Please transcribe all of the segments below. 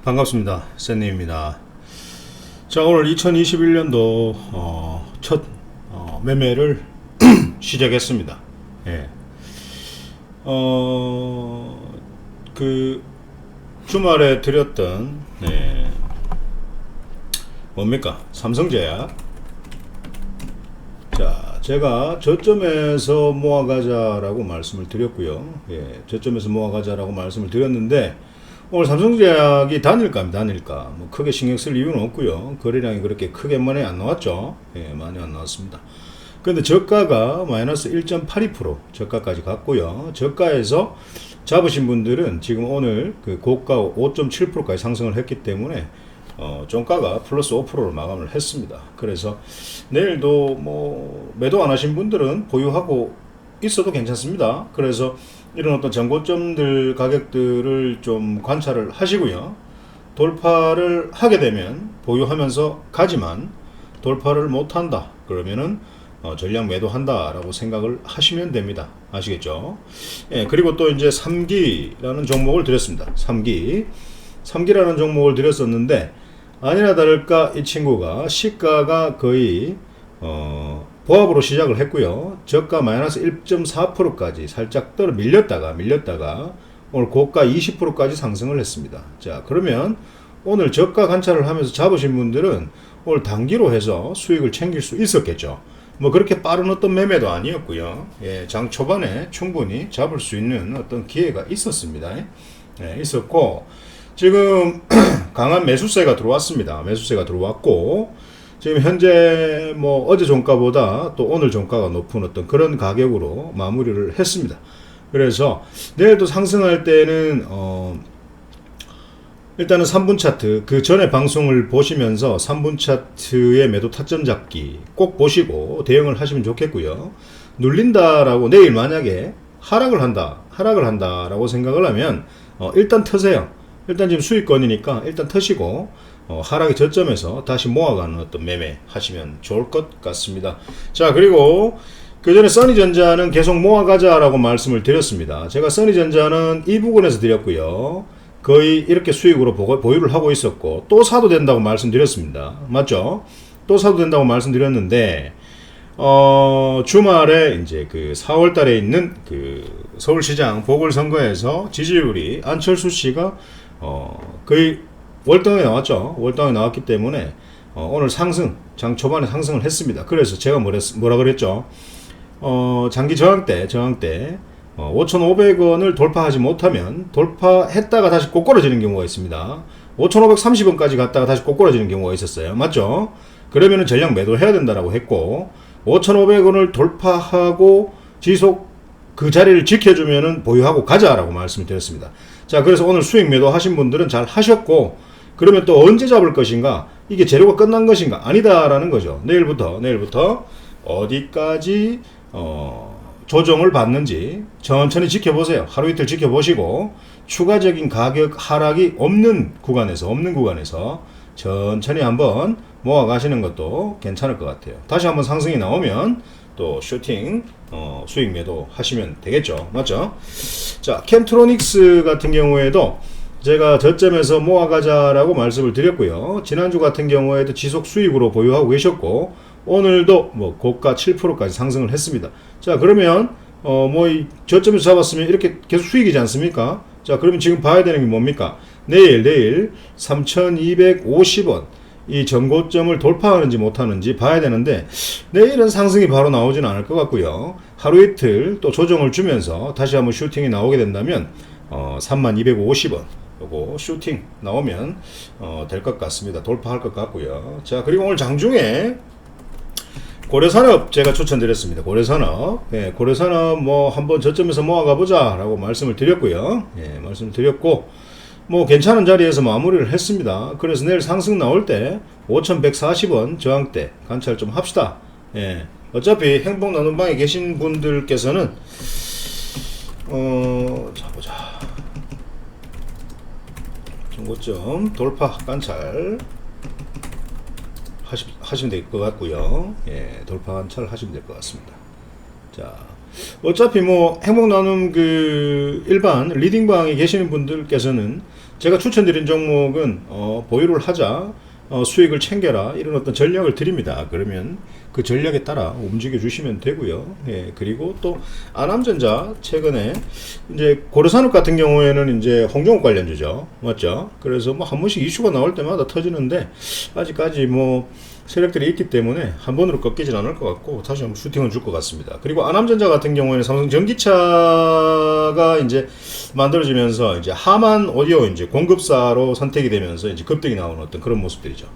반갑습니다. 샌님입니다. 자, 오늘 2021년도 첫 매매를 시작했습니다. 예. 그 주말에 드렸던 뭡니까? 삼성제약. 자, 제가 저점에서 모아가자라고 말씀을 드렸고요. 예, 저점에서 모아가자라고 말씀을 드렸는데 오늘 삼성제약이 단일가 뭐 크게 신경 쓸 이유는 없고요. 거래량이 그렇게 크게 많이 안 나왔죠. 예, 많이 안 나왔습니다. 근데 저가가 마이너스 1.82% 저가까지 갔고요. 저가에서 잡으신 분들은 지금 오늘 그 고가 5.7%까지 상승을 했기 때문에 종가가 플러스 5%로 마감을 했습니다. 그래서 내일도 뭐 매도 안 하신 분들은 보유하고 있어도 괜찮습니다. 그래서 이런 어떤 전고점들 가격들을 좀 관찰을 하시고요. 돌파를 하게 되면 보유하면서 가지만 돌파를 못한다 그러면은 전량 매도한다 라고 생각을 하시면 됩니다. 아시겠죠? 예, 그리고 또 이제 3기라는 종목을 드렸습니다. 3기라는 종목을 드렸었는데 아니나 다를까 이 친구가 시가가 거의 보합으로 시작을 했고요. 저가 마이너스 1.4%까지 살짝 밀렸다가 오늘 고가 20%까지 상승을 했습니다. 자, 그러면 오늘 저가 관찰을 하면서 잡으신 분들은 오늘 단기로 해서 수익을 챙길 수 있었겠죠. 뭐 그렇게 빠른 어떤 매매도 아니었고요. 예, 장 초반에 충분히 잡을 수 있는 어떤 기회가 있었습니다. 예, 있었고 지금 강한 매수세가 들어왔습니다. 매수세가 들어왔고 지금 현재 뭐 어제 종가보다 또 오늘 종가가 높은 어떤 그런 가격으로 마무리를 했습니다. 그래서 내일도 상승할 때는 일단은 3분 차트 그 전에 방송을 보시면서 3분 차트의 매도 타점 잡기 꼭 보시고 대응을 하시면 좋겠고요. 눌린다라고 내일 만약에 하락을 한다라고 생각을 하면 일단 터세요. 일단 지금 수익권이니까 일단 터시고 하락의 저점에서 다시 모아가는 어떤 매매 하시면 좋을 것 같습니다. 자, 그리고 그 전에 써니전자는 계속 모아가자라고 말씀을 드렸습니다. 제가 써니전자는 이 부분에서 드렸고요. 거의 이렇게 수익으로 보유를 하고 있었고 또 사도 된다고 말씀드렸습니다. 맞죠? 또 사도 된다고 말씀드렸는데 주말에 이제 그 4월 달에 있는 그 서울시장 보궐선거에서 지지율이 안철수 씨가 거의 월등하게 나왔죠. 월등하게 나왔기 때문에 오늘 상승, 장 초반에 상승을 했습니다. 그래서 제가 뭐라 그랬죠? 장기 저항대 5,500원을 돌파하지 못하면 돌파했다가 다시 꼬꾸라지는 경우가 있습니다. 5,530원까지 갔다가 다시 꼬꾸라지는 경우가 있었어요. 맞죠? 그러면은 전량 매도해야 된다라고 했고 5,500원을 돌파하고 지속 그 자리를 지켜주면은 보유하고 가자라고 말씀을 드렸습니다. 자, 그래서 오늘 수익 매도 하신 분들은 잘 하셨고 그러면 또 언제 잡을 것인가? 이게 재료가 끝난 것인가? 아니다라는 거죠. 내일부터 어디까지 조정을 받는지 천천히 지켜보세요. 하루 이틀 지켜보시고 추가적인 가격 하락이 없는 구간에서 천천히 한번 모아 가시는 것도 괜찮을 것 같아요. 다시 한번 상승이 나오면 또 슈팅 수익 매도 하시면 되겠죠. 맞죠? 자, 캠트로닉스 같은 경우에도 제가 저점에서 모아가자라고 말씀을 드렸고요. 지난주 같은 경우에도 지속 수익으로 보유하고 계셨고 오늘도 뭐 고가 7%까지 상승을 했습니다. 자, 그러면 뭐 저점에서 잡았으면 이렇게 계속 수익이지 않습니까? 자, 그러면 지금 봐야 되는 게 뭡니까? 내일 3,250원 이 전고점을 돌파하는지 못하는지 봐야 되는데 내일은 상승이 바로 나오지는 않을 것 같고요. 하루 이틀 또 조정을 주면서 다시 한번 슈팅이 나오게 된다면 3250원 요거 슈팅 나오면 될 것 같습니다. 돌파할 것 같고요. 자, 그리고 오늘 장중에 고려산업 제가 추천드렸습니다. 고려산업 뭐 한번 저점에서 모아가 보자 라고 말씀을 드렸고요. 예, 말씀을 드렸고 뭐 괜찮은 자리에서 마무리를 했습니다. 그래서 내일 상승 나올 때 5,140원 저항대 관찰 좀 합시다. 예, 어차피 행복 나눔 방에 계신 분들께서는 자 보자. 중고점 돌파 관찰 하시면 될 것 같고요. 예, 돌파 관찰 하시면 될 것 같습니다. 자, 어차피 뭐 행복 나눔 그 일반 리딩방에 계시는 분들께서는 제가 추천드린 종목은 보유를 하자, 수익을 챙겨라, 이런 어떤 전략을 드립니다. 그러면 그 전략에 따라 움직여 주시면 되고요. 예, 그리고 또 안암전자 최근에 이제 고려산업 같은 경우에는 이제 홍종욱 관련주죠, 맞죠? 그래서 뭐 한 번씩 이슈가 나올 때마다 터지는데 아직까지 뭐 세력들이 있기 때문에 한 번으로 꺾이진 않을 것 같고 다시 한번 슈팅을 줄 것 같습니다. 그리고 안암전자 같은 경우에는 삼성 전기차가 이제 만들어지면서 이제 하만 오디오 이제 공급사로 선택이 되면서 이제 급등이 나오는 어떤 그런 모습들이죠.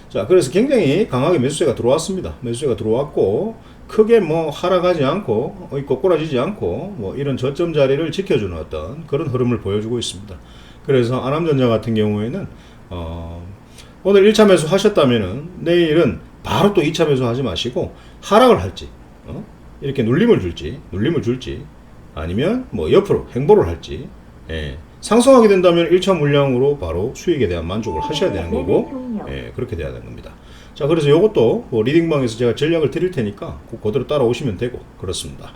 자, 그래서 굉장히 강하게 매수세가 들어왔습니다. 매수세가 들어왔고 크게 뭐 하락하지 않고 꼬꾸라지지 않고 뭐 이런 저점 자리를 지켜주는 어떤 그런 흐름을 보여주고 있습니다. 그래서 안암전자 같은 경우에는 오늘 1차 매수 하셨다면은 내일은 바로 또 2차 매수 하지 마시고 하락을 할지 이렇게 눌림을 줄지 아니면 뭐 옆으로 행보를 할지, 예, 상승하게 된다면 1차 물량으로 바로 수익에 대한 만족을 하셔야 되는 거고, 예, 그렇게 돼야 되는 겁니다. 자, 그래서 요것도 뭐 리딩방에서 제가 전략을 드릴 테니까 그대로 따라오시면 되고 그렇습니다.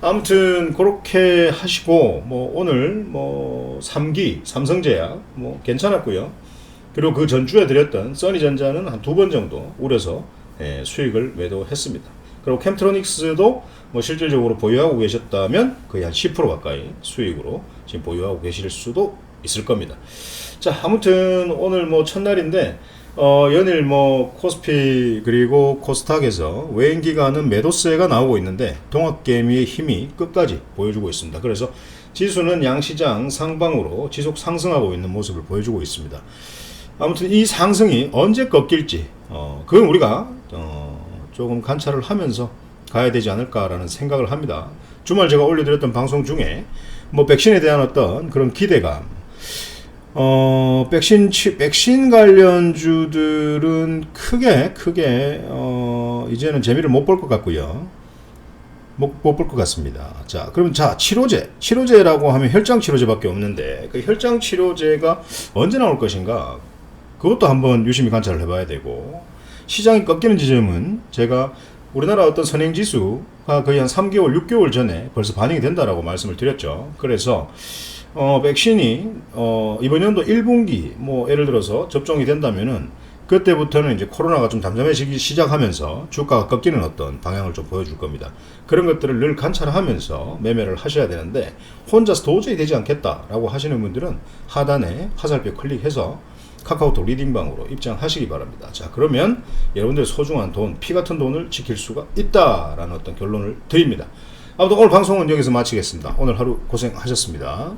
아무튼 그렇게 하시고 뭐 오늘 뭐 3기 삼성제약 뭐 괜찮았고요. 그리고 그 전주에 드렸던 써니전자는 한 2번 정도 우려서, 예, 수익을 매도했습니다. 그리고 캠트로닉스도 뭐 실질적으로 보유하고 계셨다면 거의 한 10% 가까이 수익으로 지금 보유하고 계실 수도 있을 겁니다. 자, 아무튼 오늘 뭐 첫날인데 연일 뭐 코스피 그리고 코스닥에서 외인 기관은 매도세가 나오고 있는데 동학개미의 힘이 끝까지 보여주고 있습니다. 그래서 지수는 양시장 상방으로 지속 상승하고 있는 모습을 보여주고 있습니다. 아무튼 이 상승이 언제 꺾일지 그건 우리가 조금 관찰을 하면서 가야 되지 않을까라는 생각을 합니다. 주말 제가 올려드렸던 방송 중에 뭐 백신에 대한 어떤 그런 기대감, 백신 관련주들은 크게 이제는 재미를 못 볼 것 같고요. 못 볼 것 같습니다. 자, 그러면 치료제라고 하면 혈장 치료제밖에 없는데 그 혈장 치료제가 언제 나올 것인가? 그것도 한번 유심히 관찰을 해봐야 되고, 시장이 꺾이는 지점은 제가 우리나라 어떤 선행지수가 거의 한 3개월, 6개월 전에 벌써 반영이 된다라고 말씀을 드렸죠. 그래서 백신이 이번 연도 1분기 뭐 예를 들어서 접종이 된다면은 그때부터는 이제 코로나가 좀 잠잠해지기 시작하면서 주가가 꺾이는 어떤 방향을 좀 보여줄 겁니다. 그런 것들을 늘 관찰하면서 매매를 하셔야 되는데 혼자서 도저히 되지 않겠다라고 하시는 분들은 하단에 화살표 클릭해서 카카오톡 리딩방으로 입장하시기 바랍니다. 자, 그러면 여러분들의 소중한 돈, 피 같은 돈을 지킬 수가 있다라는 어떤 결론을 드립니다. 아무튼 오늘 방송은 여기서 마치겠습니다. 오늘 하루 고생하셨습니다.